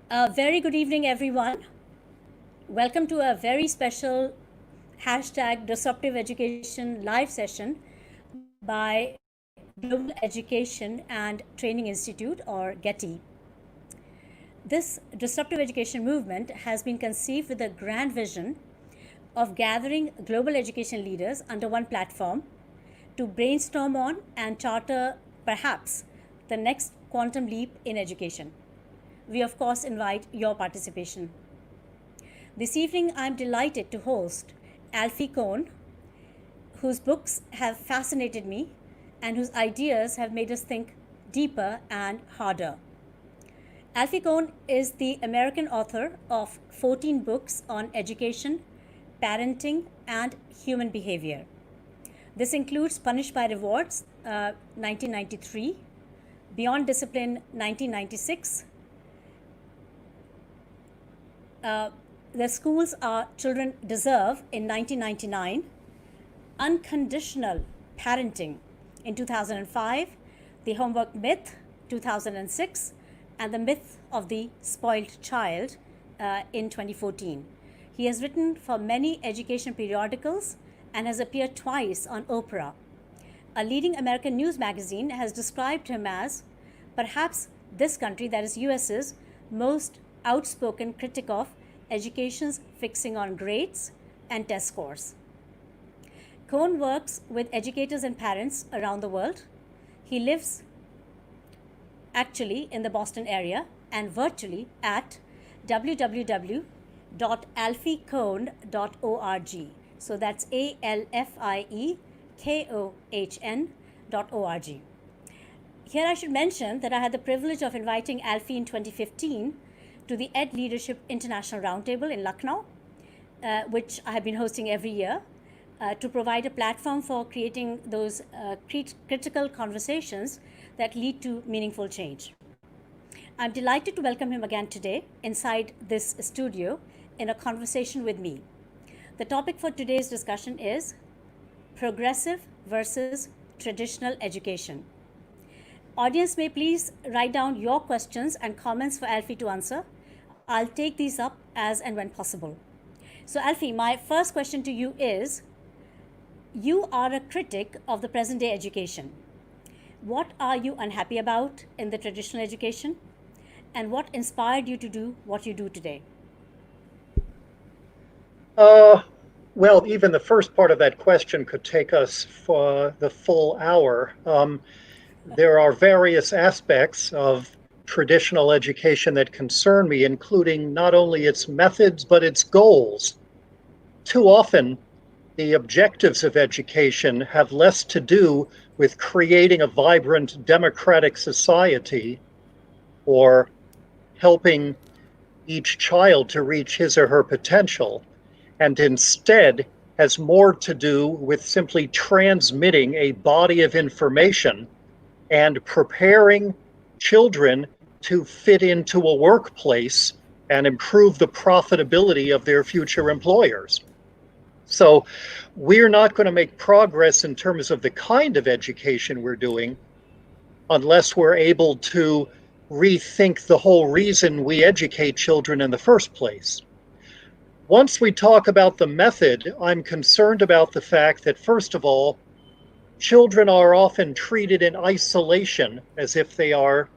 Very good evening, everyone. Welcome to a very special hashtag Disruptive Education live session by Global Education and Training Institute, or GETI. This disruptive education movement has been conceived with a grand vision of gathering global education leaders under one platform to brainstorm on and charter perhaps the next quantum leap in education. We, of course, invite your participation. This evening, I'm delighted to host Alfie Kohn, whose books have fascinated me and whose ideas have made us think deeper and harder. Alfie Kohn is the American author of 14 books on education, parenting, and human behavior. This includes Punished by Rewards, 1993, Beyond Discipline, 1996, The Schools Our Children Deserve in 1999, Unconditional Parenting in 2005, The Homework Myth, 2006, and The Myth of the Spoiled Child in 2014. He has written for many education periodicals and has appeared twice on Oprah. A leading American news magazine has described him as perhaps this country, that is US's, most outspoken critic of education's fixing on grades and test scores. Kohn works with educators and parents around the world. He lives actually in the Boston area and virtually at www.alfiekohn.org. So that's ALFIEKOHN.org. Here I should mention that I had the privilege of inviting Alfie in 2015 to the Ed Leadership International Roundtable in Lucknow, which I have been hosting every year, to provide a platform for creating those critical conversations that lead to meaningful change. I'm delighted to welcome him again today inside this studio in a conversation with me. The topic for today's discussion is progressive versus traditional education. Audience may please write down your questions and comments for Alfie to answer. I'll take these up as and when possible. So Alfie, my first question to you is, you are a critic of the present day education. What are you unhappy about in the traditional education? And what inspired you to do what you do today? Well, even the first part of that question could take us for the full hour. There are various aspects of traditional education that concern me, including not only its methods, but its goals. Too often, the objectives of education have less to do with creating a vibrant democratic society or helping each child to reach his or her potential, and instead has more to do with simply transmitting a body of information and preparing children to fit into a workplace and improve the profitability of their future employers. So we're not going to make progress in terms of the kind of education we're doing unless we're able to rethink the whole reason we educate children in the first place. Once we talk about the method, I'm concerned about the fact that, first of all, children are often treated in isolation as if they are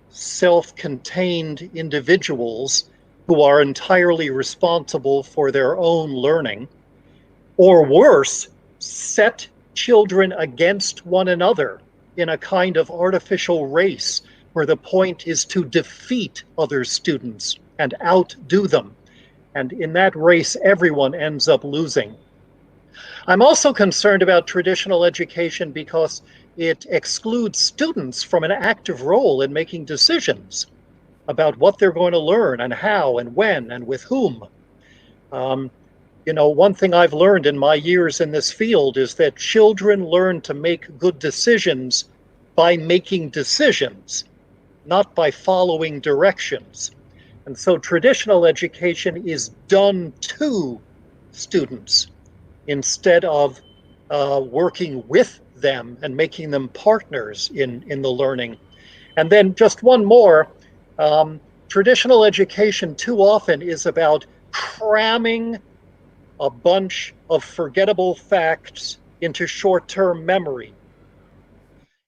self-contained individuals who are entirely responsible for their own learning, or worse, set children against one another in a kind of artificial race where the point is to defeat other students and outdo them. And in that race, everyone ends up losing. I'm also concerned about traditional education because it excludes students from an active role in making decisions about what they're going to learn and how and when and with whom. One thing I've learned in my years in this field is that children learn to make good decisions by making decisions, not by following directions. And so traditional education is done to students instead of working with them and making them partners in the learning. And then just one more, traditional education too often is about cramming a bunch of forgettable facts into short-term memory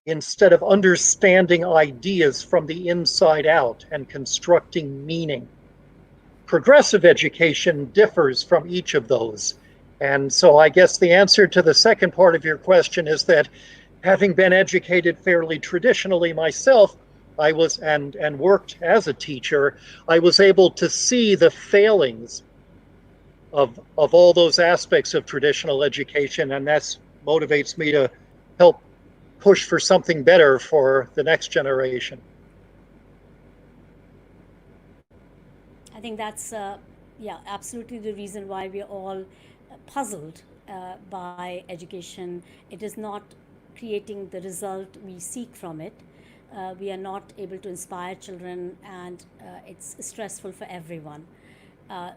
instead of understanding ideas from the inside out and constructing meaning. Progressive education differs from each of those. And so I guess the answer to the second part of your question is that having been educated fairly traditionally myself, I was and worked as a teacher, I was able to see the failings of all those aspects of traditional education, and that motivates me to help push for something better for the next generation. I think that's, yeah, absolutely the reason why we're all puzzled by education. It is not creating the result we seek from it. We are not able to inspire children, and it's stressful for everyone.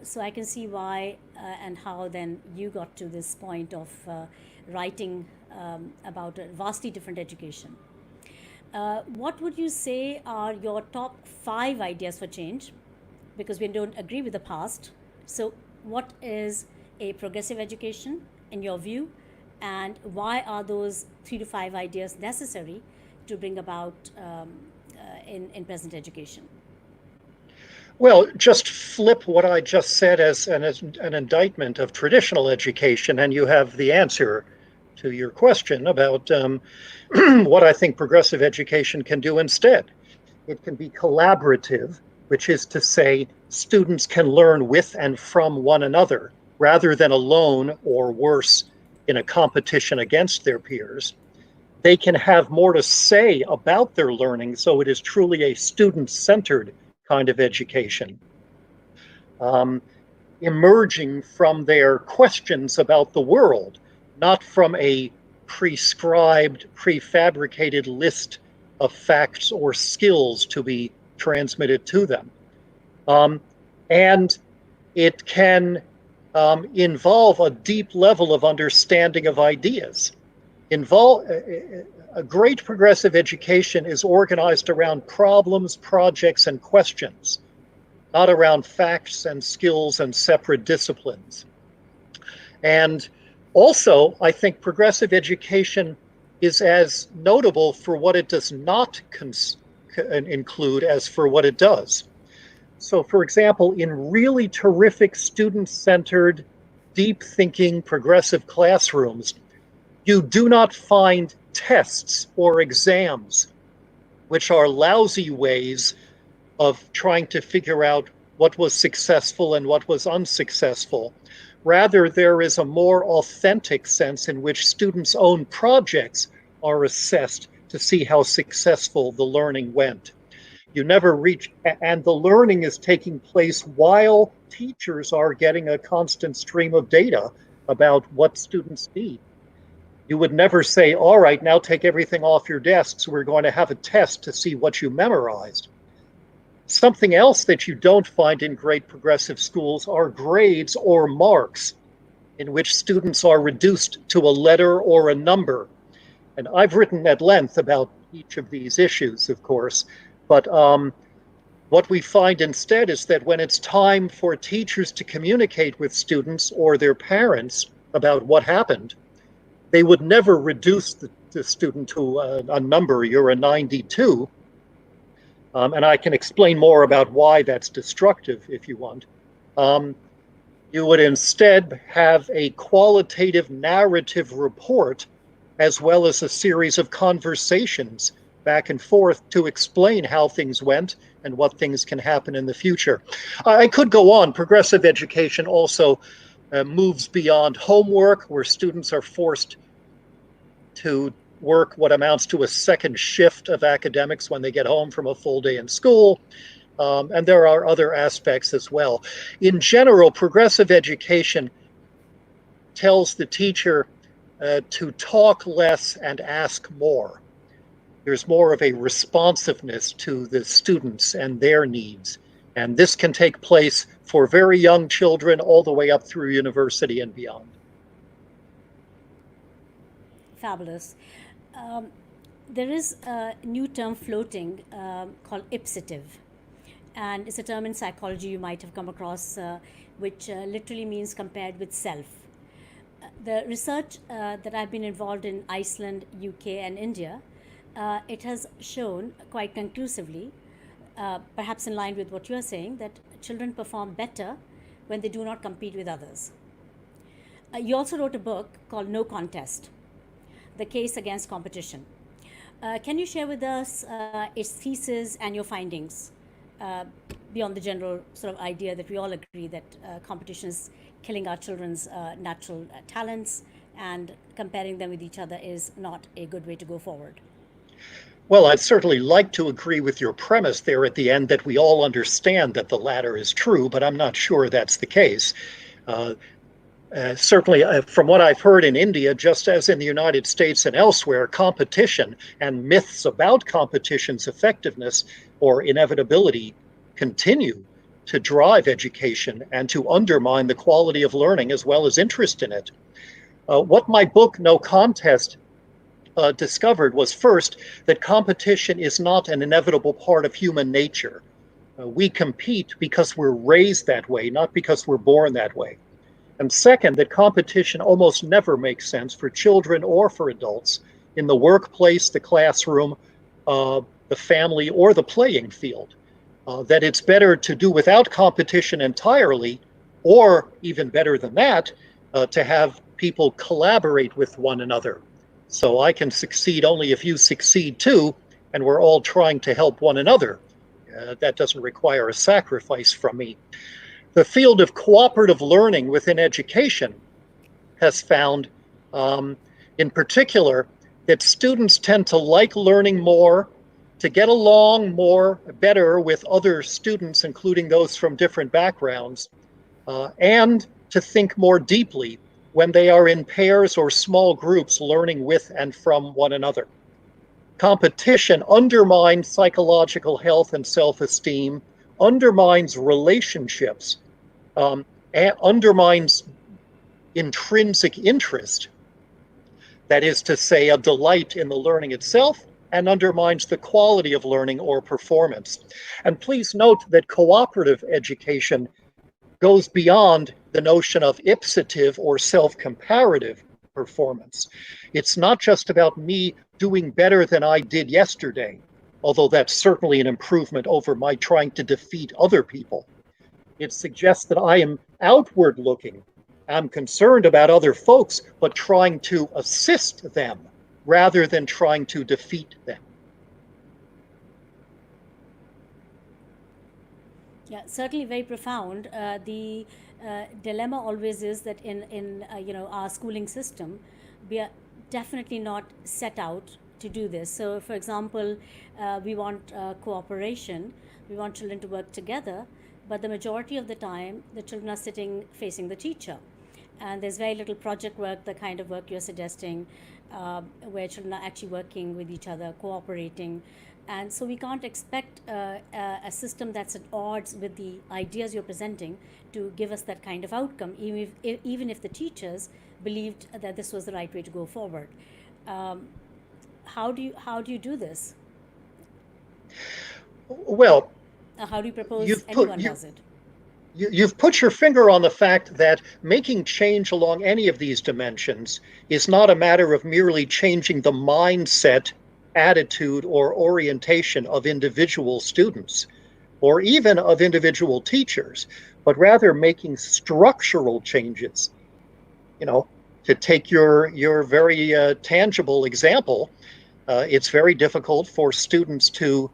So I can see why and how then you got to this point of writing about a vastly different education. What would you say are your top 5 ideas for change? Because we don't agree with the past. So, what is a progressive education in your view, and why are those 3 to 5 ideas necessary to bring about in present education? Well, just flip what I just said as an indictment of traditional education, and you have the answer to your question about what I think progressive education can do instead. It can be collaborative, which is to say, students can learn with and from one another rather than alone or worse in a competition against their peers. They can have more to say about their learning, so it is truly a student centered kind of education. Um, Emerging from their questions about the world, not from a prescribed, prefabricated list of facts or skills to be transmitted to them. Um, and it can involve a deep level of understanding of ideas. A great progressive education is organized around problems, projects, and questions, not around facts and skills and separate disciplines. And also, I think progressive education is as notable for what it does not include as for what it does. So, for example, in really terrific student centered, deep thinking, progressive classrooms, you do not find tests or exams, which are lousy ways of trying to figure out what was successful and what was unsuccessful. Rather, there is a more authentic sense in which students' own projects are assessed to see how successful the learning went. You never reach, and the learning is taking place while teachers are getting a constant stream of data about what students need. You would never say, all right, now take everything off your desks. We're going to have a test to see what you memorized. Something else that you don't find in great progressive schools are grades or marks in which students are reduced to a letter or a number. And I've written at length about each of these issues, of course, but what we find instead is that when it's time for teachers to communicate with students or their parents about what happened, they would never reduce the student to a number, you're a 92. And I can explain more about why that's destructive if you want. Um, you would instead have a qualitative narrative report as well as a series of conversations back and forth to explain how things went and what things can happen in the future. I could go on. Progressive education also moves beyond homework, where students are forced to work what amounts to a second shift of academics when they get home from a full day in school. And there are other aspects as well. In general, progressive education tells the teacher to talk less and ask more. There's more of a responsiveness to the students and their needs. And this can take place for very young children all the way up through university and beyond. Fabulous. Um, there is a new term floating called ipsative. And it's a term in psychology you might have come across, which literally means compared with self. The research that I've been involved in Iceland, UK, and India, it has shown quite conclusively, perhaps in line with what you are saying, that children perform better when they do not compete with others. You also wrote a book called No Contest, The Case Against Competition. Can you share with us its thesis and your findings beyond the general sort of idea that we all agree that competition is killing our children's natural talents, and comparing them with each other is not a good way to go forward? Well, I'd certainly like to agree with your premise there at the end that we all understand that the latter is true, but I'm not sure that's the case. Uh, Certainly, from what I've heard in India, just as in the United States and elsewhere, competition and myths about competition's effectiveness or inevitability continue to drive education and to undermine the quality of learning as well as interest in it. What my book, No Contest, discovered was first that competition is not an inevitable part of human nature. We compete because we're raised that way, not because we're born that way. And second, that competition almost never makes sense for children or for adults in the workplace, the classroom, the family, or the playing field. That it's better to do without competition entirely, or even better than that, to have people collaborate with one another. So I can succeed only if you succeed too, and we're all trying to help one another. That doesn't require a sacrifice from me. The field of cooperative learning within education has found, in particular, that students tend to like learning more, to get along better with other students, including those from different backgrounds, and to think more deeply when they are in pairs or small groups learning with and from one another. Competition undermines psychological health and self-esteem, undermines relationships, undermines intrinsic interest, that is to say, a delight in the learning itself, and undermines the quality of learning or performance. And please note that cooperative education goes beyond the notion of ipsative or self-comparative performance. It's not just about me doing better than I did yesterday, although that's certainly an improvement over my trying to defeat other people. It suggests that I am outward looking. I'm concerned about other folks, but trying to assist them rather than trying to defeat them. Yeah, certainly very profound. The dilemma always is that in our schooling system, we are definitely not set out to do this. So, for example, we want cooperation. We want children to work together, but the majority of the time, the children are sitting facing the teacher, and there's very little project work, the kind of work you're suggesting, where children are actually working with each other, cooperating. And so we can't expect a system that's at odds with the ideas you're presenting to give us that kind of outcome, even if the teachers believed that this was the right way to go forward. How do you do this? Well, How do you propose you've put anyone you, does it? you've put your finger on the fact that making change along any of these dimensions is not a matter of merely changing the mindset, attitude, or orientation of individual students, or even of individual teachers, but rather making structural changes. You know, to take your very tangible example, it's very difficult for students to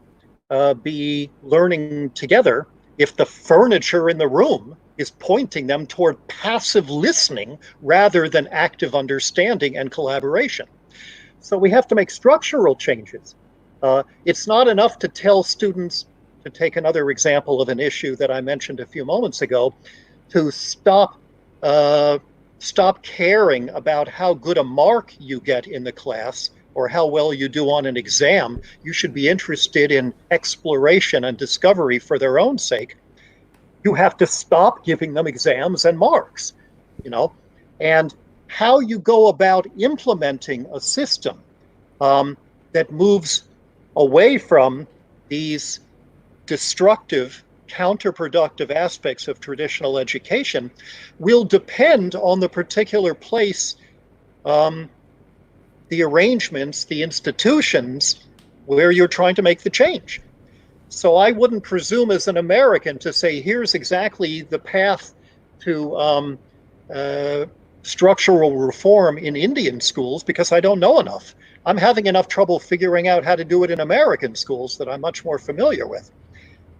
be learning together if the furniture in the room is pointing them toward passive listening rather than active understanding and collaboration. So we have to make structural changes. It's not enough to tell students, to take another example of an issue that I mentioned a few moments ago, to stop caring about how good a mark you get in the class or how well you do on an exam. You should be interested in exploration and discovery for their own sake. You have to stop giving them exams and marks, you know, and how you go about implementing a system that moves away from these destructive counterproductive aspects of traditional education will depend on the particular place, the arrangements, the institutions where you're trying to make the change. So I wouldn't presume as an American to say, here's exactly the path to structural reform in Indian schools, because I don't know enough. I'm having enough trouble figuring out how to do it in American schools that I'm much more familiar with.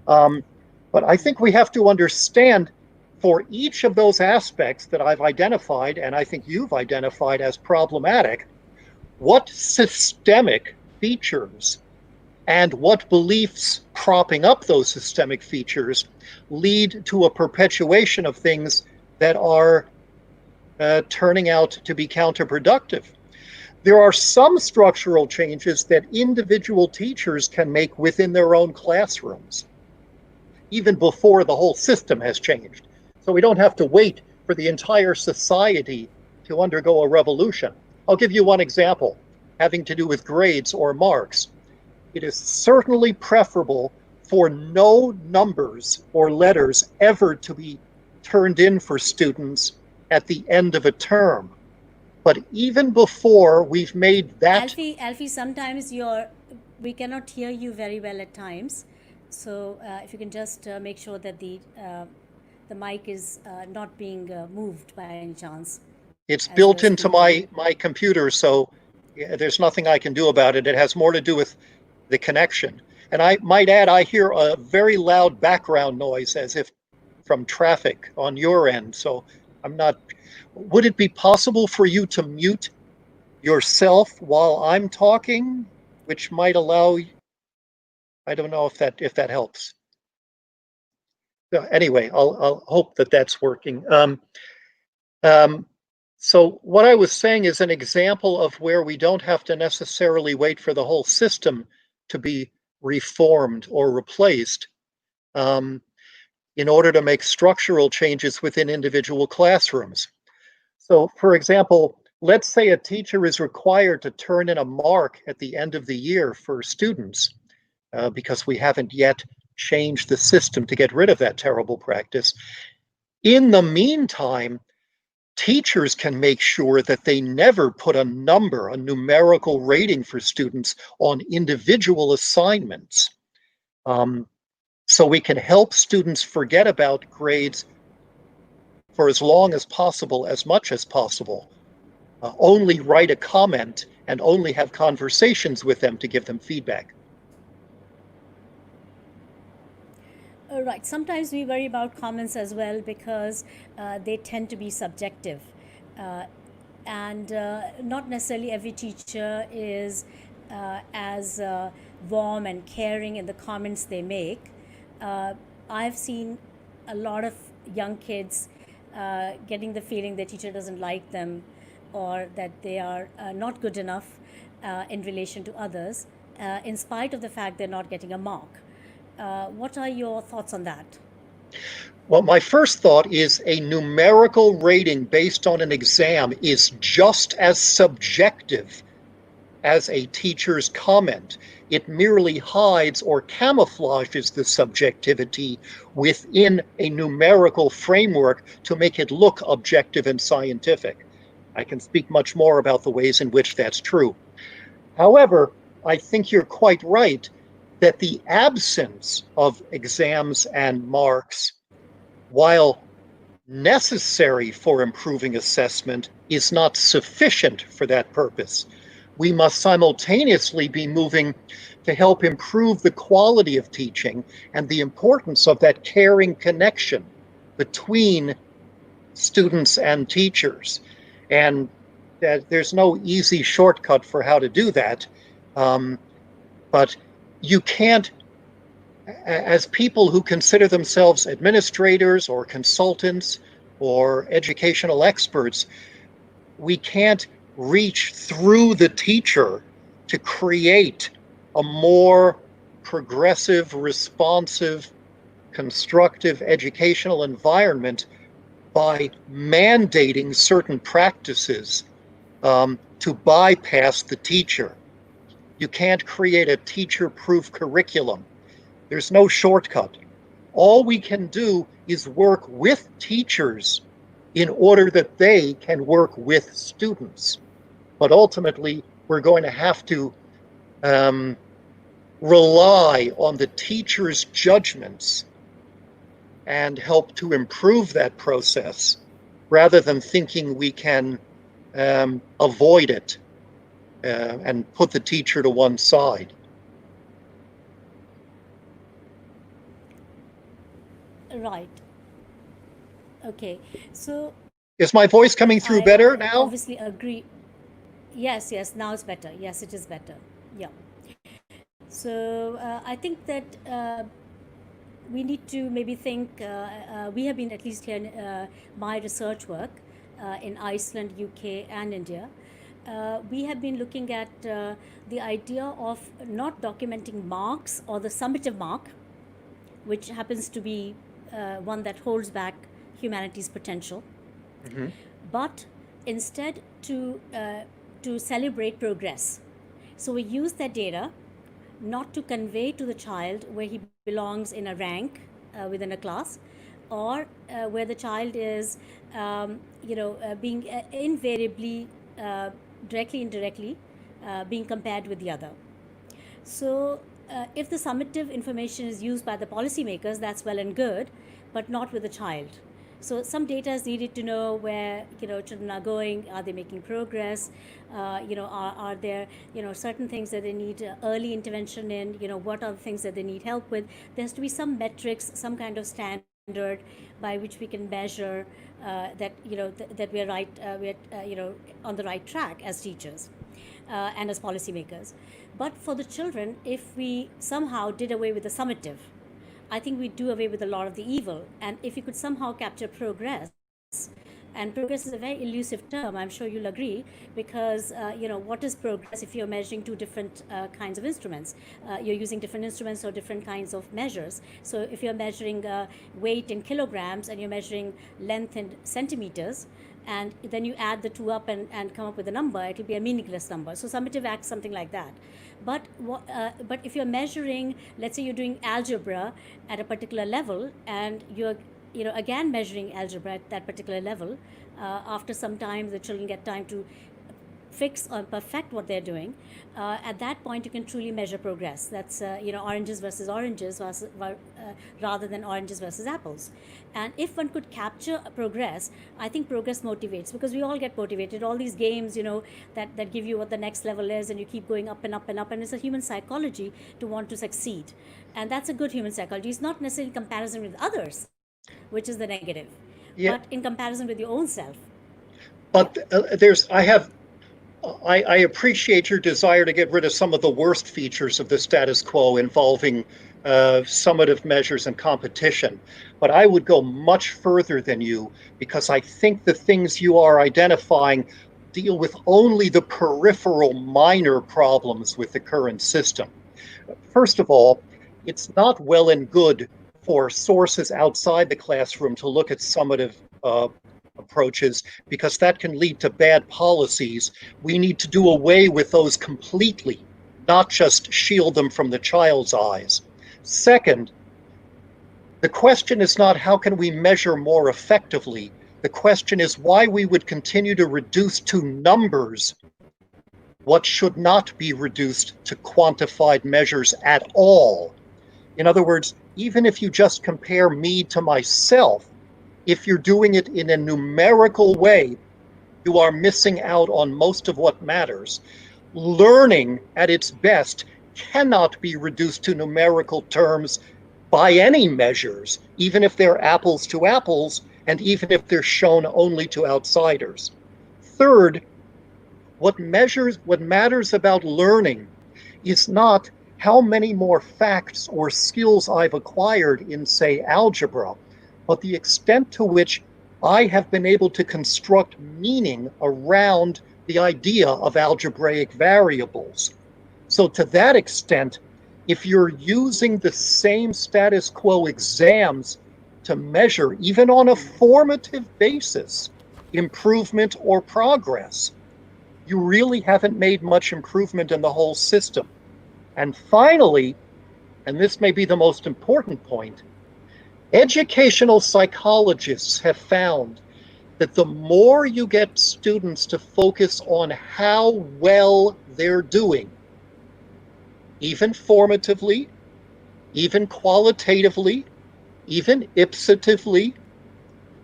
But I think we have to understand for each of those aspects that I've identified, and I think you've identified as problematic, what systemic features and what beliefs propping up those systemic features lead to a perpetuation of things that are turning out to be counterproductive. There are some structural changes that individual teachers can make within their own classrooms, even before the whole system has changed. So we don't have to wait for the entire society to undergo a revolution. I'll give you one example having to do with grades or marks. It is certainly preferable for no numbers or letters ever to be turned in for students at the end of a term. But even before we've made that... Alfie, sometimes we cannot hear you very well at times. So if you can just make sure that the mic is not being moved by any chance. It's built into my computer, so there's nothing I can do about it. It has more to do with the connection. And I might add, I hear a very loud background noise as if from traffic on your end. So I'm not... Would it be possible for you to mute yourself while I'm talking, which might allow... I don't know if that helps. Anyway, I'll hope that that's working. So what I was saying is an example of where we don't have to necessarily wait for the whole system to be reformed or replaced in order to make structural changes within individual classrooms. So, for example, let's say a teacher is required to turn in a mark at the end of the year for students because we haven't yet changed the system to get rid of that terrible practice. In the meantime, teachers can make sure that they never put a number, a numerical rating for students on individual assignments. So we can help students forget about grades for as long as possible, as much as possible. Only write a comment and only have conversations with them to give them feedback. Right. Sometimes we worry about comments as well because they tend to be subjective. And not necessarily every teacher is as warm and caring in the comments they make. I've seen a lot of young kids getting the feeling their teacher doesn't like them or that they are not good enough in relation to others, in spite of the fact they're not getting a mark. What are your thoughts on that? Well, my first thought is a numerical rating based on an exam is just as subjective as a teacher's comment. It merely hides or camouflages the subjectivity within a numerical framework to make it look objective and scientific. I can speak much more about the ways in which that's true. However, I think you're quite right that the absence of exams and marks, while necessary for improving assessment, is not sufficient for that purpose. We must simultaneously be moving to help improve the quality of teaching and the importance of that caring connection between students and teachers. And there's no easy shortcut for how to do that. But you can't, as people who consider themselves administrators or consultants or educational experts, we can't reach through the teacher to create a more progressive, responsive, constructive educational environment by mandating certain practices to bypass the teacher. You can't create a teacher-proof curriculum. There's no shortcut. All we can do is work with teachers in order that they can work with students. But ultimately, we're going to have to rely on the teacher's judgments and help to improve that process rather than thinking we can avoid it and put the teacher to one side. Right. Okay. So Is my voice coming through I better now? obviously agree. Yes, yes, now it's better. Yes, it is better. Yeah. So I think that we need to maybe think, we have been, at least here in my research work in Iceland, UK, and India, we have been looking at the idea of not documenting marks or the summative mark, which happens to be one that holds back humanity's potential, Mm-hmm. but instead to celebrate progress. So we use that data not to convey to the child where he belongs in a rank within a class, or where the child is, being invariably, directly, indirectly, being compared with the other. So, if the summative information is used by the policymakers, that's well and good, but not with the child. So, some data is needed to know where children are going. Are they making progress? Are there certain things that they need early intervention in? What are the things that they need help with? There has to be some metrics, some kind of standard by which we can measure that that we're right, we're on the right track as teachers and as policymakers. But for the children, if we somehow did away with the summative, I think we do away with a lot of the evil. And if you could somehow capture progress, and progress is a very elusive term, I'm sure you'll agree, because what is progress if you're measuring two different kinds of instruments? You're using different instruments or different kinds of measures. So if you're measuring weight in kilograms and you're measuring length in centimeters, and then you add the two up and come up with a number, it'll be a meaningless number. So summative acts something like that. But if you're measuring, let's say you're doing algebra at a particular level, and you're again measuring algebra at that particular level, after some time the children get time to fix or perfect what they're doing. At that point, you can truly measure progress. That's oranges versus oranges rather than oranges versus apples. And if one could capture progress, I think progress motivates, because we all get motivated. All these games, that give you what the next level is, and you keep going up and up and up. And it's a human psychology to want to succeed, and that's a good human psychology. It's not necessarily in comparison with others, which is the negative, Yeah, but in comparison with your own self. Yeah. but I appreciate your desire to get rid of some of the worst features of the status quo involving summative measures and competition. But I would go much further than you, because I think the things you are identifying deal with only the peripheral minor problems with the current system. First of all, it's not well and good for sources outside the classroom to look at summative approaches, because that can lead to bad policies. We need to do away with those completely, not just shield them from the child's eyes. Second, the question is not how can we measure more effectively. The question is why we would continue to reduce to numbers what should not be reduced to quantified measures at all. In other words, even if you just compare me to myself, if you're doing it in a numerical way, you are missing out on most of what matters. Learning at its best cannot be reduced to numerical terms by any measures, even if they're apples to apples, and even if they're shown only to outsiders. Third, what matters about learning is not how many more facts or skills I've acquired in, say, algebra, but the extent to which I have been able to construct meaning around the idea of algebraic variables. So to that extent, if you're using the same status quo exams to measure, even on a formative basis, improvement or progress, you really haven't made much improvement in the whole system. And finally, and this may be the most important point, Educational psychologists have found that the more you get students to focus on how well they're doing, even formatively, even qualitatively, even ipsatively,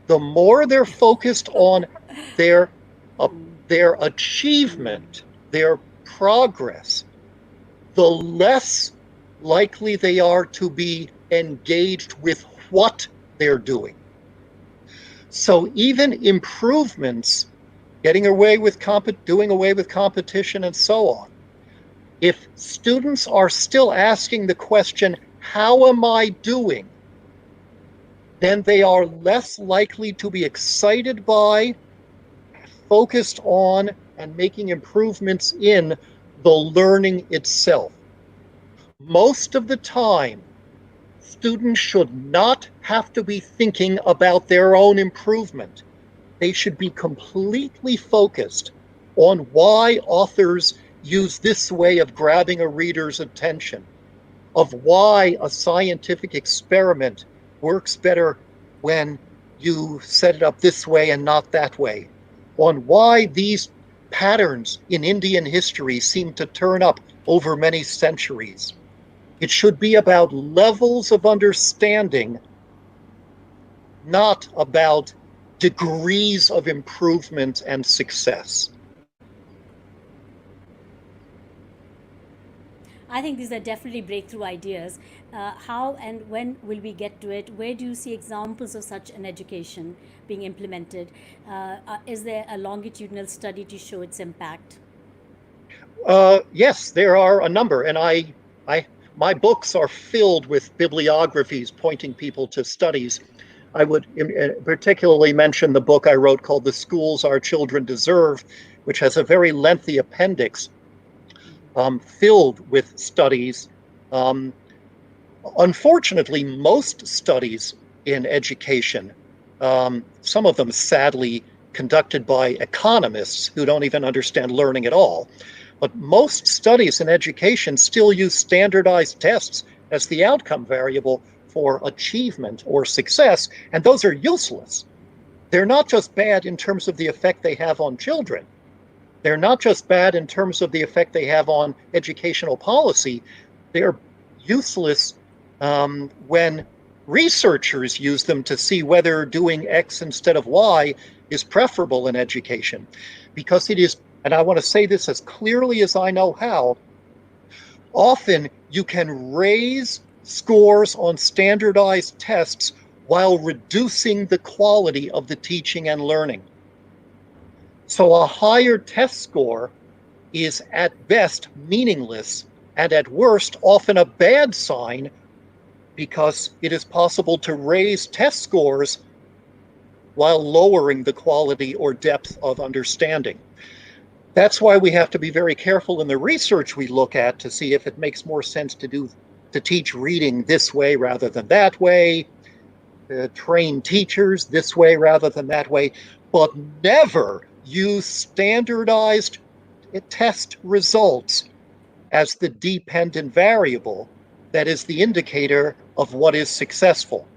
the more they're focused on their, uh, their achievement, their progress, the less likely they are to be engaged with what they're doing. So even improvements, getting away with doing away with competition and so on, if students are still asking the question, how am I doing? Then they are less likely to be excited by, focused on, and making improvements in the learning itself. Most of the time, students should not have to be thinking about their own improvement. They should be completely focused on why authors use this way of grabbing a reader's attention, of why a scientific experiment works better when you set it up this way and not that way, on why these patterns in Indian history seem to turn up over many centuries. It should be about levels of understanding, not about degrees of improvement and success. I think these are definitely breakthrough ideas. How and when will we get to it? Where do you see examples of such an education being implemented? Is there a longitudinal study to show its impact? Yes, there are a number, and my books are filled with bibliographies pointing people to studies. I would particularly mention the book I wrote called The Schools Our Children Deserve, which has a very lengthy appendix filled with studies. Um, Unfortunately, most studies in education, some of them sadly conducted by economists who don't even understand learning at all, but most studies in education still use standardized tests as the outcome variable for achievement or success, and those are useless. They're not just bad in terms of the effect they have on children. They're not just bad in terms of the effect they have on educational policy. They're useless when researchers use them to see whether doing X instead of Y is preferable in education. Because it is, and I want to say this as clearly as I know how, often you can raise scores on standardized tests while reducing the quality of the teaching and learning. So a higher test score is at best meaningless and at worst often a bad sign because it is possible to raise test scores while lowering the quality or depth of understanding. That's why we have to be very careful in the research we look at to see if it makes more sense to teach reading this way rather than that way, train teachers this way rather than that way, but never use standardized test results as the dependent variable that is the indicator of what is successful.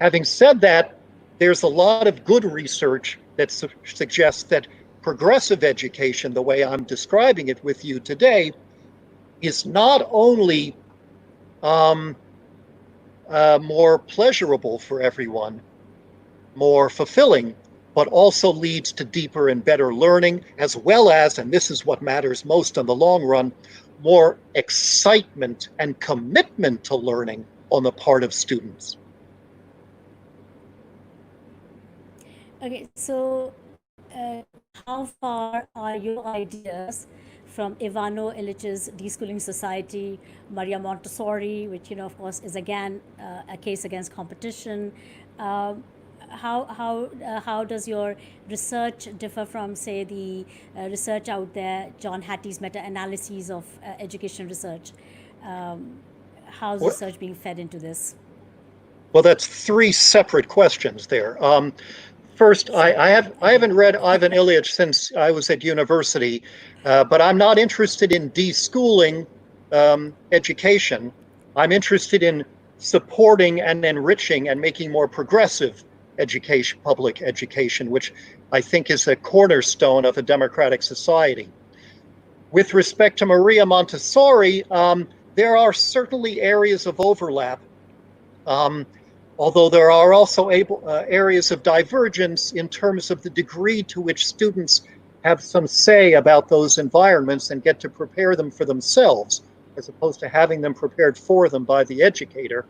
Having said that, there's a lot of good research that suggests that progressive education, the way I'm describing it with you today, is not only um, more pleasurable for everyone, more fulfilling, but also leads to deeper and better learning, as well as, and this is what matters most in the long run, more excitement and commitment to learning on the part of students. Okay, so uh, how far are your ideas from Ivano Illich's Deschooling Society, Maria Montessori, which of course is again a case against competition? Um, how does your research differ from, say, the research out there, John Hattie's meta-analyses of education research? Um, how's Well, research being fed into this? well, that's three separate questions there. First, Sure. I Again. haven't read Ivan Ilyich since I was at university, but I'm not interested in deschooling education. I'm interested in supporting and enriching and making more progressive education, public education, which I think is a cornerstone of a democratic society. With respect to Maria Montessori, there are certainly areas of overlap, although there are also areas of divergence in terms of the degree to which students have some say about those environments and get to prepare them for themselves, as opposed to having them prepared for them by the educator.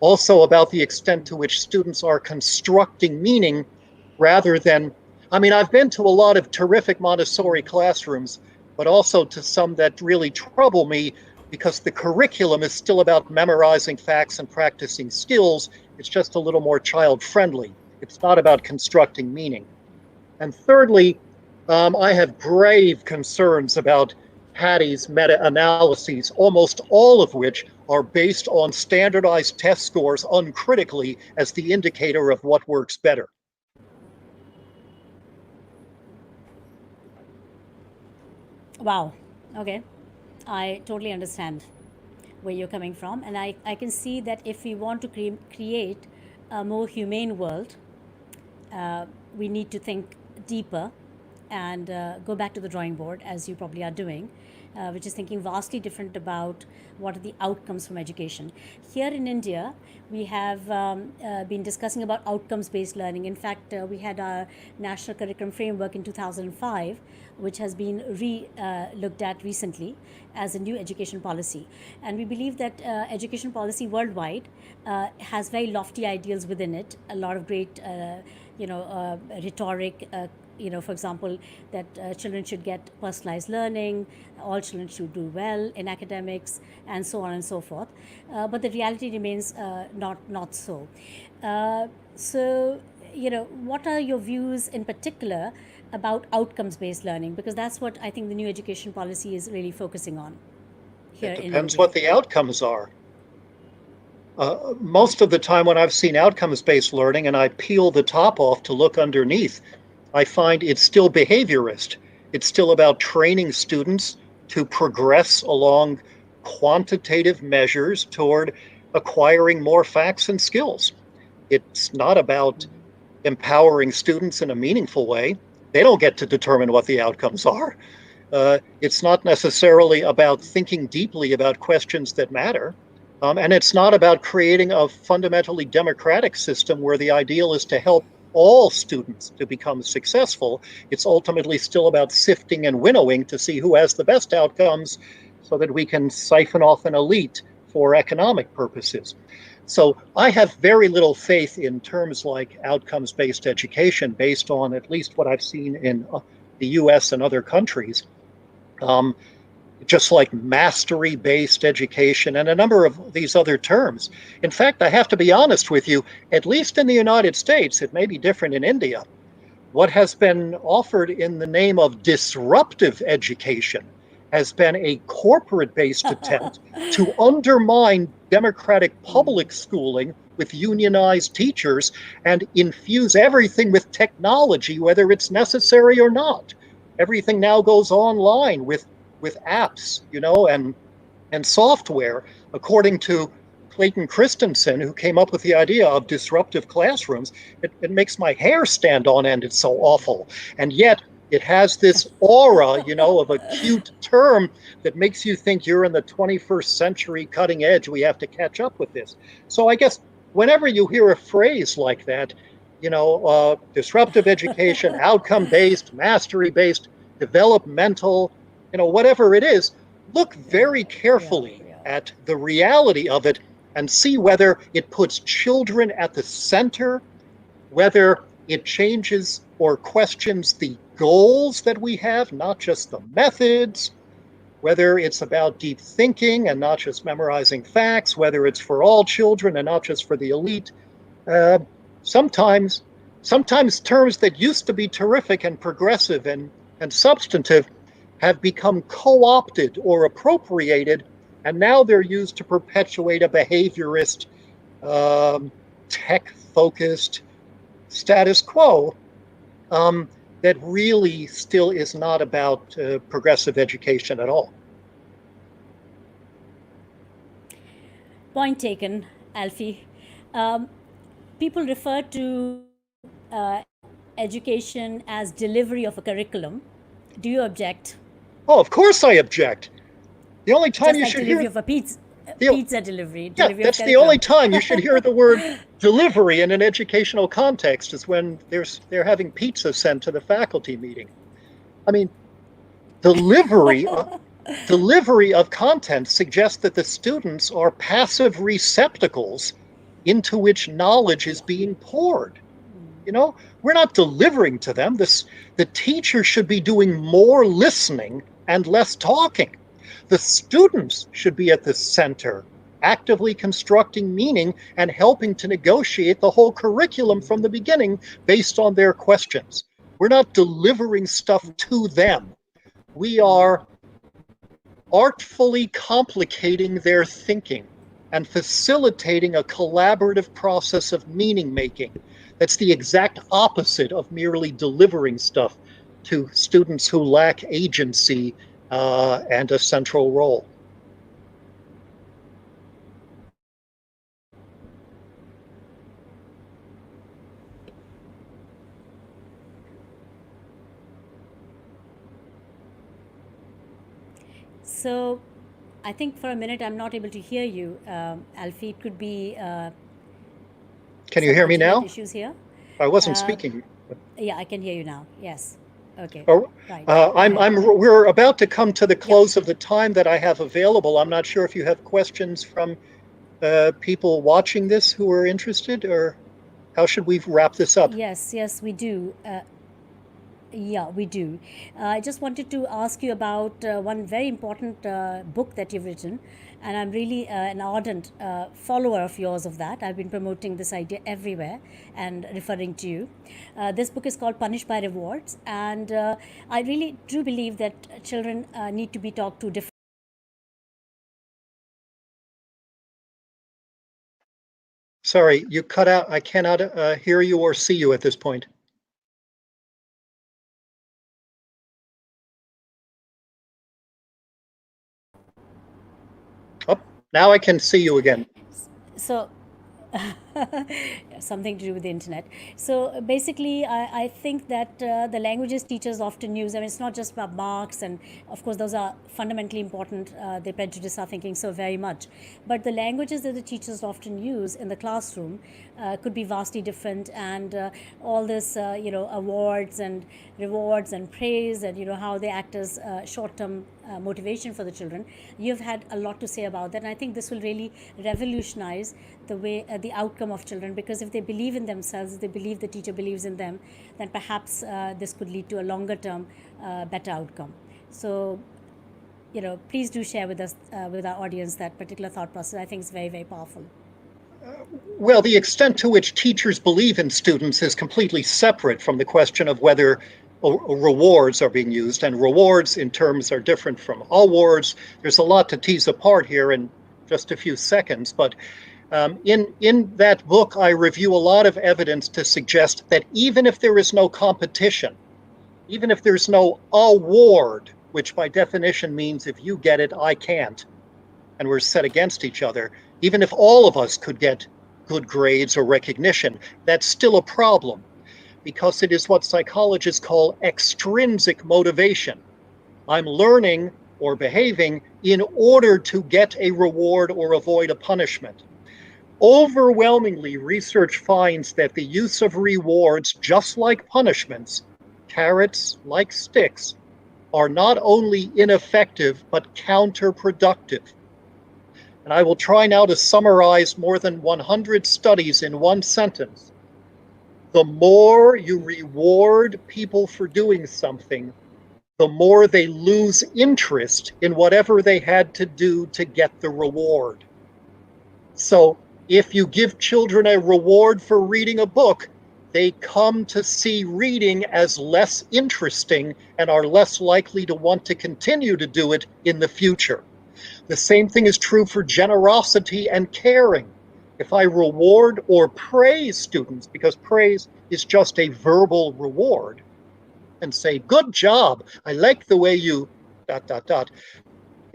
Also about the extent to which students are constructing meaning rather than, I mean, I've been to a lot of terrific Montessori classrooms, but also to some that really trouble me because the curriculum is still about memorizing facts and practicing skills. It's just a little more child-friendly. It's not about constructing meaning. And thirdly, I have grave concerns about Hattie's meta-analyses, almost all of which are based on standardized test scores uncritically as the indicator of what works better. Wow. Okay. I totally understand where you're coming from. And I can see that if we want to create a more humane world, we need to think deeper and go back to the drawing board, as you probably are doing, which is thinking vastly different about what are the outcomes from education. Here in India, we have been discussing about outcomes-based learning. In fact, we had our national curriculum framework in 2005, which has been looked at recently as a new education policy. And we believe that education policy worldwide has very lofty ideals within it, a lot of great rhetoric, for example, that children should get personalized learning, all children should do well in academics, and so on and so forth. But the reality remains not so. What are your views in particular about outcomes-based learning? Because that's what I think the new education policy is really focusing on here in India. It depends what the outcomes are. Most of the time when I've seen outcomes-based learning and I peel the top off to look underneath, I find it's still behaviorist. It's still about training students to progress along quantitative measures toward acquiring more facts and skills. It's not about empowering students in a meaningful way. They don't get to determine what the outcomes are. It's not necessarily about thinking deeply about questions that matter. And it's not about creating a fundamentally democratic system where the ideal is to help all students to become successful. It's ultimately still about sifting and winnowing to see who has the best outcomes so that we can siphon off an elite for economic purposes. So I have very little faith in terms like outcomes-based education based on at least what I've seen in the US and other countries. Just like mastery-based education and a number of these other terms. In fact, I have to be honest with you, at least in the United States, it may be different in India, what has been offered in the name of disruptive education has been a corporate-based attempt to undermine democratic public schooling with unionized teachers and infuse everything with technology, whether it's necessary or not. Everything now goes online with apps, and software, according to Clayton Christensen, who came up with the idea of disruptive classrooms. It makes my hair stand on end. It's so awful. And yet it has this aura, of a cute term that makes you think you're in the 21st century cutting edge. We have to catch up with this. So I guess whenever you hear a phrase like that, disruptive education, outcome-based, mastery-based, developmental, whatever it is, look very carefully at the reality of it and see whether it puts children at the center, whether it changes or questions the goals that we have, not just the methods, whether it's about deep thinking and not just memorizing facts, whether it's for all children and not just for the elite. Sometimes terms that used to be terrific and progressive and substantive have become co-opted or appropriated, and now they're used to perpetuate a behaviorist, tech-focused status quo that really still is not about progressive education at all. Point taken. Alfie. Um, People refer to education as delivery of a curriculum. Do you object? Oh, of course I object. The only time Just you like should delivery hear of a pizza, the pizza delivery, yeah, delivery of that's the only curriculum. time you should hear the word delivery in an educational context is when they're having pizza sent to the faculty meeting. I mean, delivery delivery of content suggests that the students are passive receptacles into which knowledge is Yeah. being poured. You know, we're not delivering to them. The teacher should be doing more listening and less talking. The students should be at the center, actively constructing meaning and helping to negotiate the whole curriculum from the beginning based on their questions. We're not delivering stuff to them. We are artfully complicating their thinking and facilitating a collaborative process of meaning making. That's the exact opposite of merely delivering stuff to students who lack agency and a central role. So, I think for a minute I'm not able to hear you, Alfie. It could be Can you some hear me internet now? issues here. I wasn't Uh, speaking. yeah, I can hear you now. Yes. Okay. Oh, Right. Go ahead. we're about to come to the Yeah. close of the time that I have available. I'm not sure if you have questions from people watching this who are interested, or how should we wrap this up? Yes. Yes, we do. Yeah, we do. I just wanted to ask you about one very important book that you've written, and I'm really an ardent follower of yours of that. I've been promoting this idea everywhere and referring to you. This book is called Punished by Rewards, and I really do believe that children need to be talked to differently. Sorry, you cut out. I cannot hear you or see you at this point. Oh, now I can see you again. So something to do with the internet. So basically, I think that the languages teachers often use, I mean, it's not just about marks, and of course, those are fundamentally important. They prejudice our thinking so very much. But the languages that the teachers often use in the classroom could be vastly different, and all this, awards and rewards and praise, and how they act as short-term motivation for the children. You've had a lot to say about that, and I think this will really revolutionize the way the outcome of children, because if they believe in themselves, if they believe the teacher believes in them, then perhaps this could lead to a longer term better outcome. So please do share with us, with our audience, that particular thought process. I think it's very, very powerful. Well, the extent to which teachers believe in students is completely separate from the question of whether rewards are being used, and rewards in terms are different from awards. There's a lot to tease apart here in just a few seconds, but in that book, I review a lot of evidence to suggest that even if there is no competition, even if there's no award, which by definition means if you get it, I can't, and we're set against each other, even if all of us could get good grades or recognition, that's still a problem because it is what psychologists call extrinsic motivation. I'm learning or behaving in order to get a reward or avoid a punishment. Overwhelmingly, research finds that the use of rewards, just like punishments, carrots like sticks, are not only ineffective but counterproductive. And I will try now to summarize more than 100 studies in one sentence. The more you reward people for doing something, the more they lose interest in whatever they had to do to get the reward. So if you give children a reward for reading a book, they come to see reading as less interesting and are less likely to want to continue to do it in the future. The same thing is true for generosity and caring. If I reward or praise students, because praise is just a verbal reward, and say, good job, I like the way you dot, dot, dot.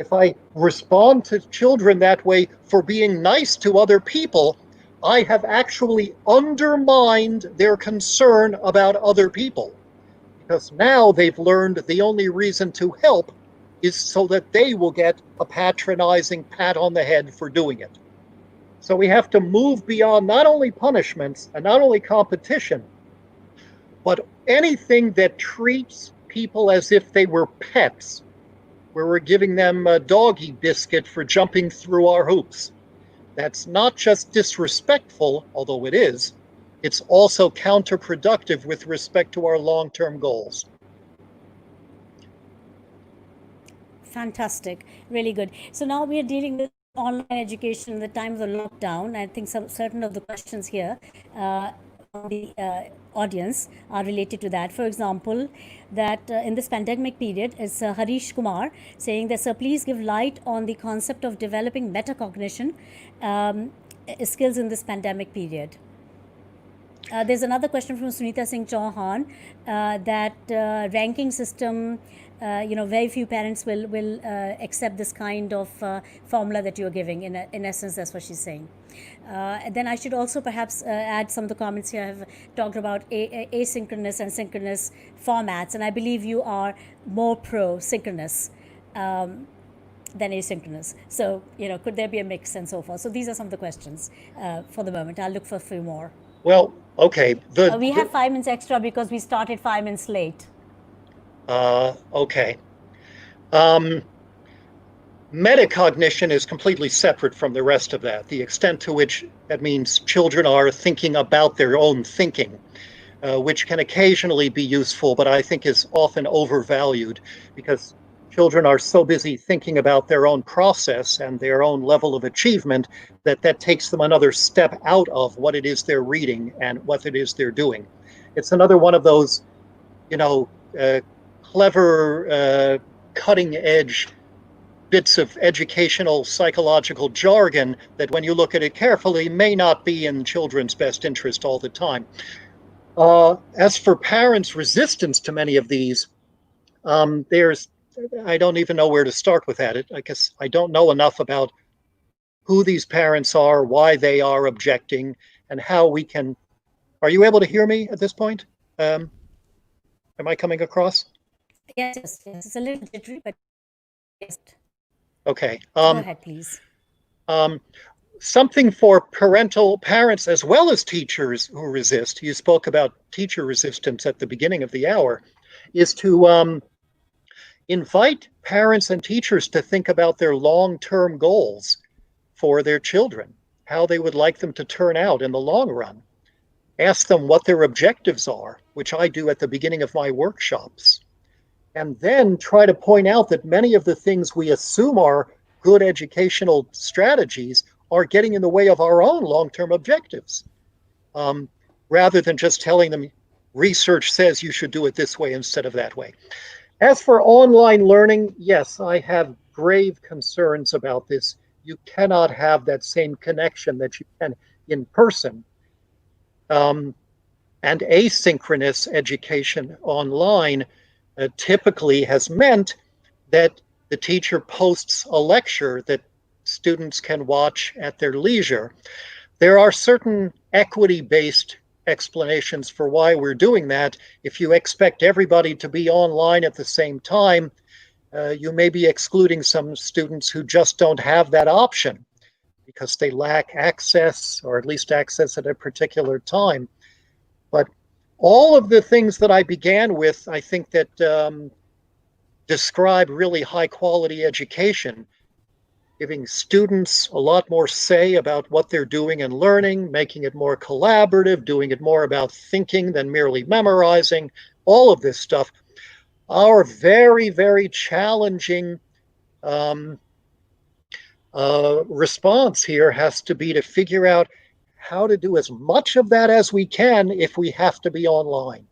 If I respond to children that way for being nice to other people, I have actually undermined their concern about other people. Because now they've learned the only reason to help is so that they will get a patronizing pat on the head for doing it. So we have to move beyond not only punishments and not only competition, but anything that treats people as if they were pets, where we're giving them a doggy biscuit for jumping through our hoops. That's not just disrespectful, although it is, it's also counterproductive with respect to our long-term goals. Fantastic, really good. So now we are dealing with online education in the time of the lockdown. I think some certain of the questions here from the audience are related to that. For example, that in this pandemic period is Harish Kumar saying that, sir, please give light on the concept of developing metacognition skills in this pandemic period. There's another question from Sunita Singh Chauhan that ranking system, very few parents will accept this kind of formula that you're giving. In essence, that's what she's saying. Then I should also perhaps add some of the comments here. Have talked about asynchronous and synchronous formats, and I believe you are more pro synchronous than asynchronous. So, could there be a mix and so forth? So these are some of the questions for the moment. I'll look for a few more. Well, okay. We have 5 minutes extra because we started 5 minutes late. Okay. Metacognition is completely separate from the rest of that. The extent to which that means children are thinking about their own thinking, which can occasionally be useful, but I think is often overvalued because children are so busy thinking about their own process and their own level of achievement that takes them another step out of what it is they're reading and what it is they're doing. It's another one of those, clever, cutting edge bits of educational psychological jargon that when you look at it carefully may not be in children's best interest all the time. As for parents' resistance to many of these, I don't even know where to start with that. I guess I don't know enough about who these parents are, why they are objecting, and how we can. Are you able to hear me at this point? Am I coming across? Yes. It's a little jittery, but yes. Okay. Go ahead, please. Something for parents as well as teachers who resist. You spoke about teacher resistance at the beginning of the hour, is to invite parents and teachers to think about their long-term goals for their children, how they would like them to turn out in the long run. Ask them what their objectives are, which I do at the beginning of my workshops. And then try to point out that many of the things we assume are good educational strategies are getting in the way of our own long-term objectives. Rather than just telling them, research says you should do it this way instead of that way. As for online learning, yes, I have grave concerns about this. You cannot have that same connection that you can in person. And asynchronous education online typically has meant that the teacher posts a lecture that students can watch at their leisure. There are certain equity-based explanations for why we're doing that. If you expect everybody to be online at the same time, you may be excluding some students who just don't have that option because they lack access, or at least access at a particular time. But all of the things that I began with, I think that describe really high quality education, giving students a lot more say about what they're doing and learning, making it more collaborative, doing it more about thinking than merely memorizing, all of this stuff. Our very, very challenging response here has to be to figure out how to do as much of that as we can if we have to be online.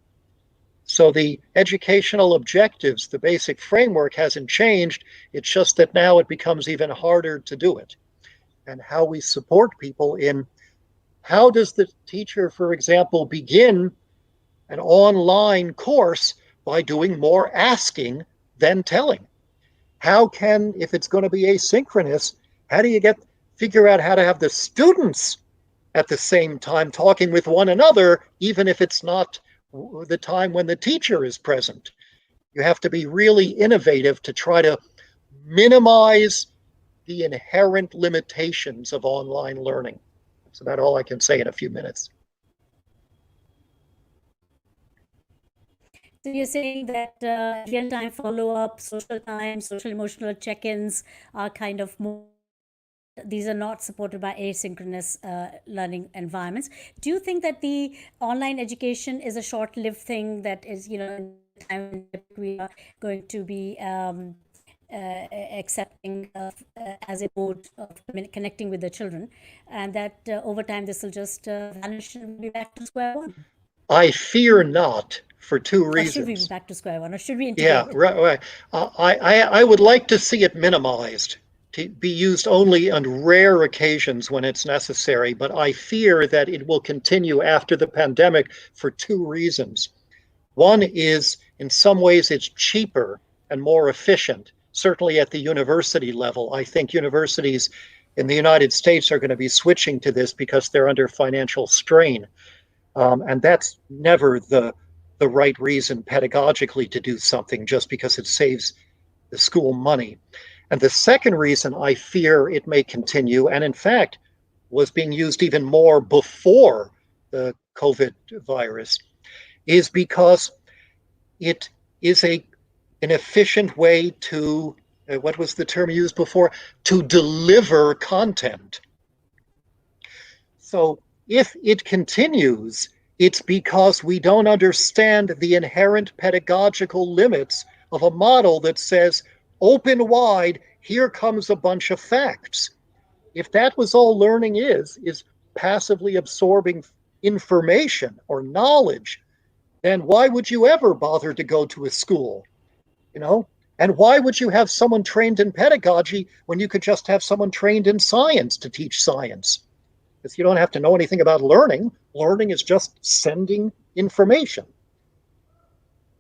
So the educational objectives, the basic framework hasn't changed. It's just that now it becomes even harder to do it. And how we support people in how does the teacher, for example, begin an online course by doing more asking than telling? if it's going to be asynchronous, how do you figure out how to have the students at the same time talking with one another, even if it's not the time when the teacher is present? You have to be really innovative to try to minimize the inherent limitations of online learning. That's about all I can say in a few minutes. So you're saying that real-time follow-up, social time, social emotional check-ins are kind of more, these are not supported by asynchronous learning environments. Do you think that the online education is a short-lived thing that is, in the time we are going to be accepting as a mode of connecting with the children, and that over time this will just vanish and be back to square one? I fear not, for two Or should we be reasons. back to square one, or should we Yeah, integrate? right, right. I would like to see it minimized, to be used only on rare occasions when it's necessary, but I fear that it will continue after the pandemic for two reasons. One is, in some ways, it's cheaper and more efficient, certainly at the university level. I think universities in the United States are going to be switching to this because they're under financial strain. And that's never the right reason pedagogically to do something, just because it saves the school money. And the second reason I fear it may continue, and in fact was being used even more before the COVID virus, is because it is an efficient way to, what was the term used before, to deliver content. So if it continues, it's because we don't understand the inherent pedagogical limits of a model that says, open wide, here comes a bunch of facts. If that was all learning is passively absorbing information or knowledge, then why would you ever bother to go to a school? You know? And why would you have someone trained in pedagogy when you could just have someone trained in science to teach science? Because you don't have to know anything about learning. Learning is just sending information.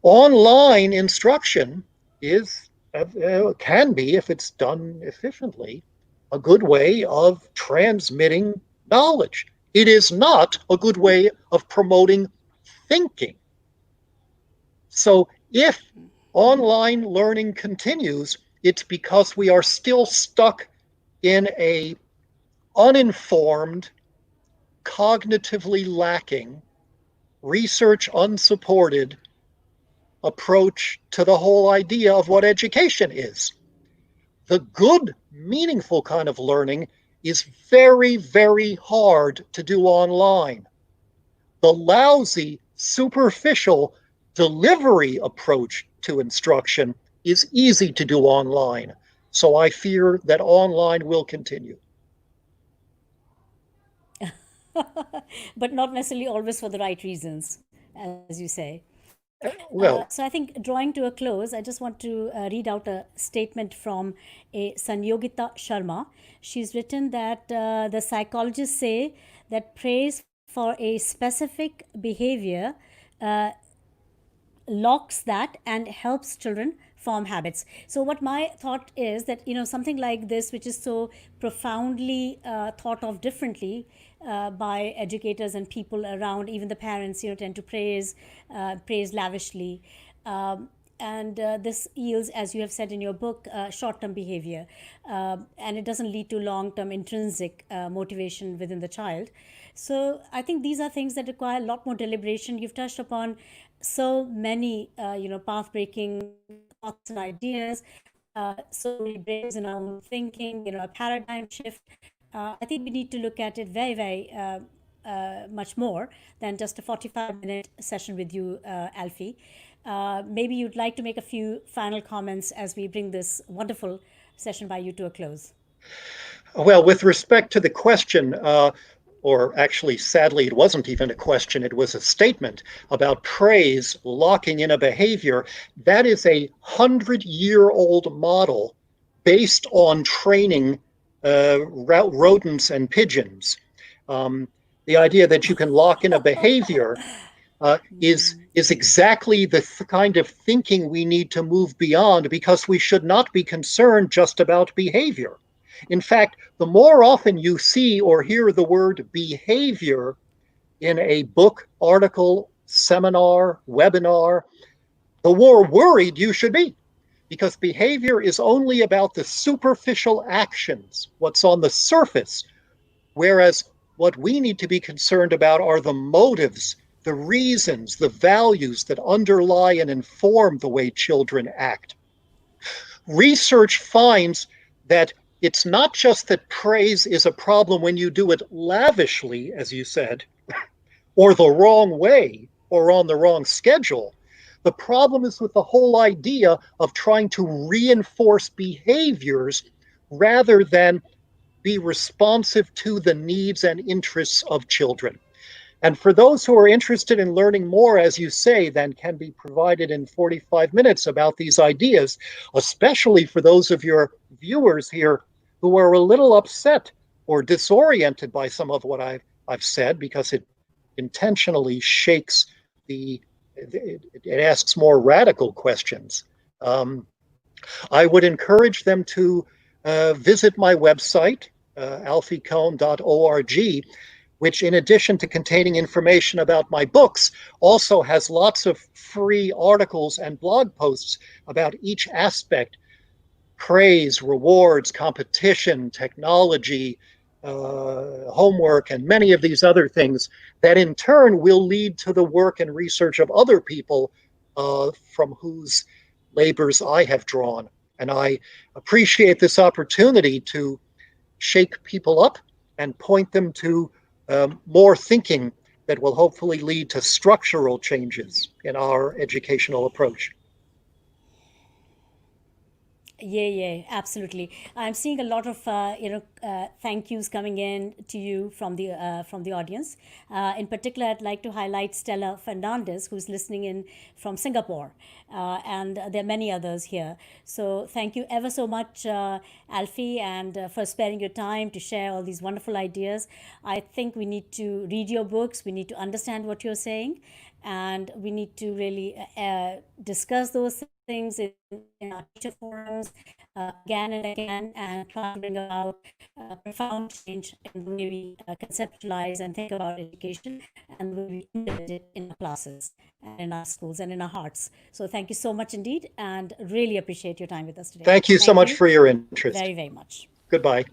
Online instruction can be, if it's done efficiently, a good way of transmitting knowledge. It is not a good way of promoting thinking. So if online learning continues, it's because we are still stuck in a uninformed, cognitively lacking, research unsupported approach to the whole idea of what education is. The good, meaningful kind of learning is very, very hard to do online. The lousy, superficial delivery approach to instruction is easy to do online. So I fear that online will continue. But not necessarily always for the right reasons, as you say. So Well, I think drawing to a close, I just want to read out a statement from a Sanyogita Sharma. She's written that the psychologists say that praise for a specific behavior locks that and helps children form habits. So what my thought is that, something like this, which is so profoundly thought of differently by educators and people around, even the parents, tend to praise lavishly. And this yields, as you have said in your book, short-term behavior, and it doesn't lead to long-term intrinsic motivation within the child. So I think these are things that require a lot more deliberation. You've touched upon so many, path-breaking thoughts and ideas, so many breaks in our own thinking, a paradigm shift. I think we need to look at it very, very much more than just a 45-minute session with you, Alfie. Maybe you'd like to make a few final comments as we bring this wonderful session by you to a close. well, with respect to the question, or actually, sadly, it wasn't even a question, it was a statement about praise locking in a behavior. That is a 100-year-old model based on training rodents and pigeons. The idea that you can lock in a behavior is exactly the kind of thinking we need to move beyond, because we should not be concerned just about behavior. In fact, the more often you see or hear the word behavior in a book, article, seminar, webinar, the more worried you should be, because behavior is only about the superficial actions, what's on the surface, whereas what we need to be concerned about are the motives, the reasons, the values that underlie and inform the way children act. Research finds that it's not just that praise is a problem when you do it lavishly, as you said, or the wrong way, or on the wrong schedule. The problem is with the whole idea of trying to reinforce behaviors rather than be responsive to the needs and interests of children. And for those who are interested in learning more, as you say, than can be provided in 45 minutes about these ideas, especially for those of your viewers here who are a little upset or disoriented by some of what I've said, because it intentionally shakes it asks more radical questions. I would encourage them to visit my website, alfiekohn.org, which, in addition to containing information about my books, also has lots of free articles and blog posts about each aspect: praise, rewards, competition, technology, homework, and many of these other things that in turn will lead to the work and research of other people from whose labors I have drawn. And I appreciate this opportunity to shake people up and point them to more thinking that will hopefully lead to structural changes in our educational approach. Yeah, absolutely. I'm seeing a lot of thank yous coming in to you from the audience. In particular, I'd like to highlight Stella Fernandez, who's listening in from Singapore, and there are many others here. So thank you ever so much, Alfie, and for sparing your time to share all these wonderful ideas. I think we need to read your books. We need to understand what you're saying, and we need to really discuss those things in our teacher forums again and again, and try to bring about profound change in the way we conceptualize and think about education, and the way we implement it in our classes and in our schools and in our hearts. So thank you so much indeed, and really appreciate your time with us today. Thank you so much for your interest. Very, very much. Goodbye.